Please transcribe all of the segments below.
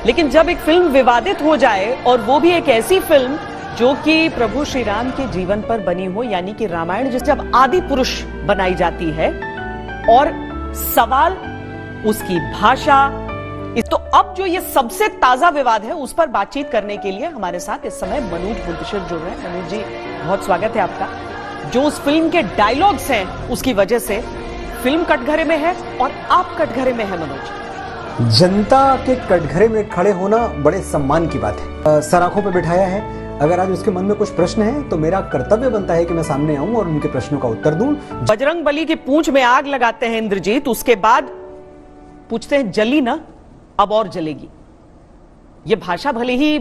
लेकिन जब एक फिल्म विवादित हो जाए और वो भी एक ऐसी फिल्म जो कि प्रभु श्री राम के जीवन पर बनी हो, यानी कि रामायण, जिस जब आदि पुरुष बनाई जाती है और सवाल उसकी भाषा, तो अब जो ये सबसे ताजा विवाद है उस पर बातचीत करने के लिए हमारे साथ इस समय मनोज बुद्धशेर जुड़ रहे हैं। मनोज जी, बहुत स्वागत है आपका। जो उस फिल्म के डायलॉग्स हैं उसकी वजह से फिल्म कटघरे में है और आप कटघरे में है। मनोज, जनता के कटघरे में खड़े होना बड़े सम्मान की बात है। सराखों पे बिठाया है। अगर आज उसके मन में कुछ प्रश्न है तो मेरा कर्तव्य बनता है कि मैं सामने आऊं और उनके प्रश्नों का उत्तर दूं। बजरंग बली की पूंछ में आग लगाते हैं इंद्रजीत, उसके बाद पूछते हैं जली ना, अब और जलेगी। ये भाषा भले ही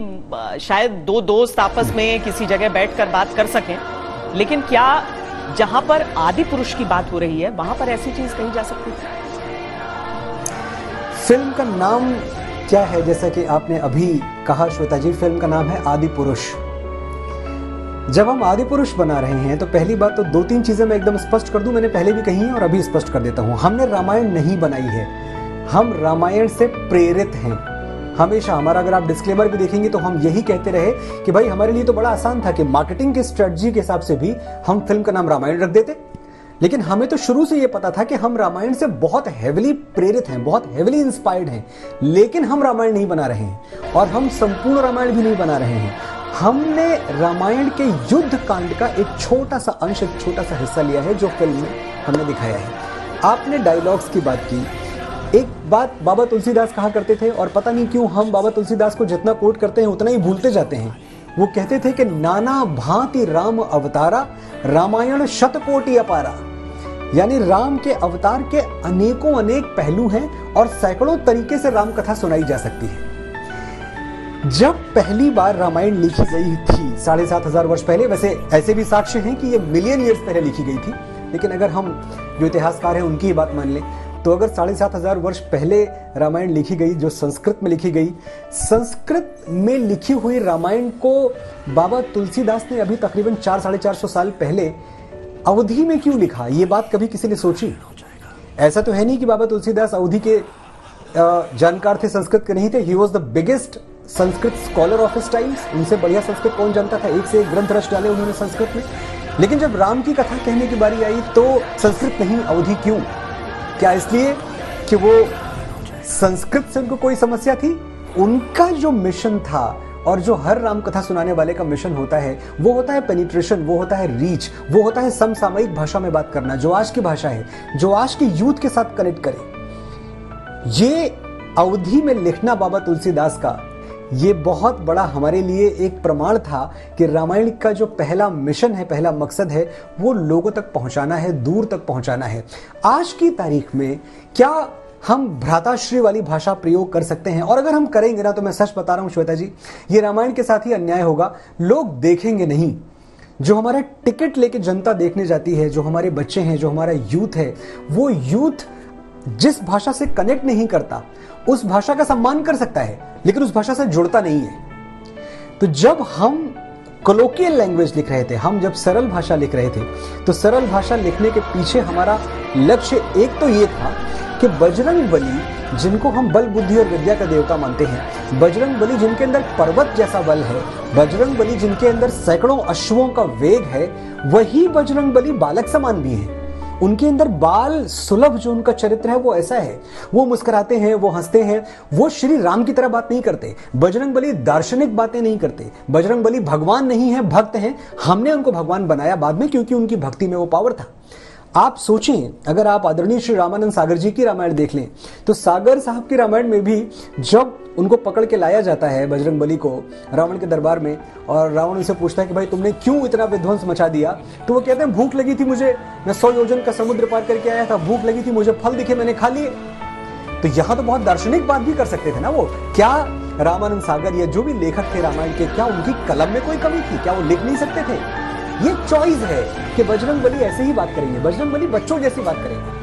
शायद दो दोस्त आपस में किसी जगह बैठकर बात कर सकें, लेकिन क्या जहां पर आदि पुरुष की बात हो रही है वहां पर ऐसी चीज कही जा सकती थी? फिल्म का नाम क्या है? जैसा कि आपने अभी कहा श्वेता जी, फिल्म का नाम है आदि पुरुष। जब हम आदि पुरुष बना रहे हैं तो पहली बात तो 2-3 चीजें मैं एकदम स्पष्ट कर दूं, मैंने पहले भी कही है और अभी स्पष्ट कर देता हूं। हमने रामायण नहीं बनाई है, हम रामायण से प्रेरित हैं। हमेशा हमारा, अगर आप डिस्क्लेमर भी देखेंगे तो हम यही कहते रहे कि भाई हमारे लिए तो बड़ा आसान था कि मार्केटिंग की स्ट्रेटजी के हिसाब से भी हम फिल्म का नाम रामायण रख देते, लेकिन हमें तो शुरू से यह पता था कि हम रामायण से बहुत हेविली प्रेरित हैं, बहुत हेविली इंस्पायर्ड हैं, लेकिन हम रामायण नहीं बना रहे हैं और हम संपूर्ण रामायण भी नहीं बना रहे हैं। हमने रामायण के युद्ध कांड का एक छोटा सा अंश, एक छोटा सा हिस्सा लिया है जो फिल्म में हमने दिखाया है। आपने डायलॉग्स की बात की। एक बात बाबा तुलसीदास कहा करते थे और पता नहीं क्यों हम बाबा तुलसीदास को जितना कोट करते हैं उतना ही भूलते जाते हैं। वो कहते थे कि नाना भांति राम अवतारा, रामायण शतकोटि अपारा। यानी राम के अवतार के अनेकों अनेक पहलू हैं और सैकड़ों तरीके से राम कथा सुनाई जा सकती है। जब पहली बार रामायण लिखी गई थी 7,500 वर्ष पहले, वैसे ऐसे भी साक्ष्य हैं कि ये मिलियन ईयर्स पहले लिखी गई थी, लेकिन अगर हम जो इतिहासकार हैं उनकी ही बात मान लें तो अगर 7,500 वर्ष पहले रामायण लिखी गई, जो संस्कृत में लिखी गई, संस्कृत में लिखी हुई रामायण को बाबा तुलसीदास ने अभी तकरीबन 400-450 साल पहले अवधि में क्यों लिखा? ये बात कभी किसी ने सोची? ऐसा तो है नहीं कि बाबा तुलसीदास अवधि के जानकार थे, संस्कृत के नहीं थे। He was the biggest Sanskrit scholar of his times. उनसे बढ़िया संस्कृत कौन जानता था? एक से एक ग्रंथ रच डाले उन्होंने संस्कृत में। लेकिन जब राम की कथा कहने की बारी आई तो संस्कृत नहीं, अवधि क्यों? क्या इसलिए कि वो संस्कृत से उनको कोई समस्या थी? उनका जो मिशन था और जो हर राम कथा सुनाने वाले का मिशन होता है वो होता है पेनिट्रेशन, वो होता है रीच, वो होता है समसामयिक भाषा में बात करना, जो आज की भाषा है, जो आज की यूथ के साथ कनेक्ट करे। ये अवधि में लिखना बाबा तुलसीदास का, ये बहुत बड़ा हमारे लिए एक प्रमाण था कि रामायण का जो पहला मिशन है, पहला मकसद है, वो लोगों तक पहुंचाना है, दूर तक पहुंचाना है। आज की तारीख में क्या हम भ्राताश्री वाली भाषा प्रयोग कर सकते हैं? और अगर हम करेंगे ना तो मैं सच बता रहा हूं श्वेता जी, ये रामायण के साथ ही अन्याय होगा। लोग देखेंगे नहीं। जो हमारा टिकट लेके जनता देखने जाती है, जो हमारे बच्चे हैं, जो हमारा यूथ है, वो यूथ जिस भाषा से कनेक्ट नहीं करता उस भाषा का सम्मान कर सकता है लेकिन उस भाषा से जुड़ता नहीं है। तो जब हम कोलोकियल लैंग्वेज लिख रहे थे, हम जब सरल भाषा लिख रहे थे, तो सरल भाषा लिखने के पीछे हमारा लक्ष्य एक तो ये था कि बजरंग बली, जिनको हम बल, बुद्धि और विद्या का देवता मानते हैं, बजरंग बली जिनके अंदर पर्वत जैसा बल है, बजरंग बली जिनके अंदर सैकड़ों अश्वों का वेग है, वही बजरंग बली बालक समान भी हैं। उनके अंदर बाल सुलभ जो उनका चरित्र है वो ऐसा है। वो मुस्कुराते हैं, वो हंसते हैं, वो श्री राम की तरह बात नहीं करते। बजरंग बली दार्शनिक बातें नहीं करते। बजरंग बली भगवान नहीं है, भक्त हैं। हमने उनको भगवान बनाया बाद में क्योंकि उनकी भक्ति में वो पावर था। आप सोचें, अगर आप आदरणीय श्री रामानंद सागर जी की रामायण देख लें तो सागर साहब की रामायण में भी जब उनको पकड़ के लाया जाता है बजरंग बली को रावण के दरबार में, और रावण उनसे पूछता है कि भाई तुमने क्यों इतना विध्वंस मचा दिया, तो वो कहते हैं भूख लगी थी मुझे, मैं 100 योजन का समुद्र पार करके आया था, भूख लगी थी मुझे, फल दिखे मैंने खा लिए। तो यहां तो बहुत दार्शनिक बात भी कर सकते थे ना वो। क्या रामानंद सागर या जो भी लेखक थे रामायण के, क्या उनकी कलम में कोई कमी थी? क्या वो लिख नहीं सकते थे? ये चॉइस है कि बजरंग बली ऐसे ही बात करेंगे, बजरंग बली बच्चों जैसी बात करेंगे।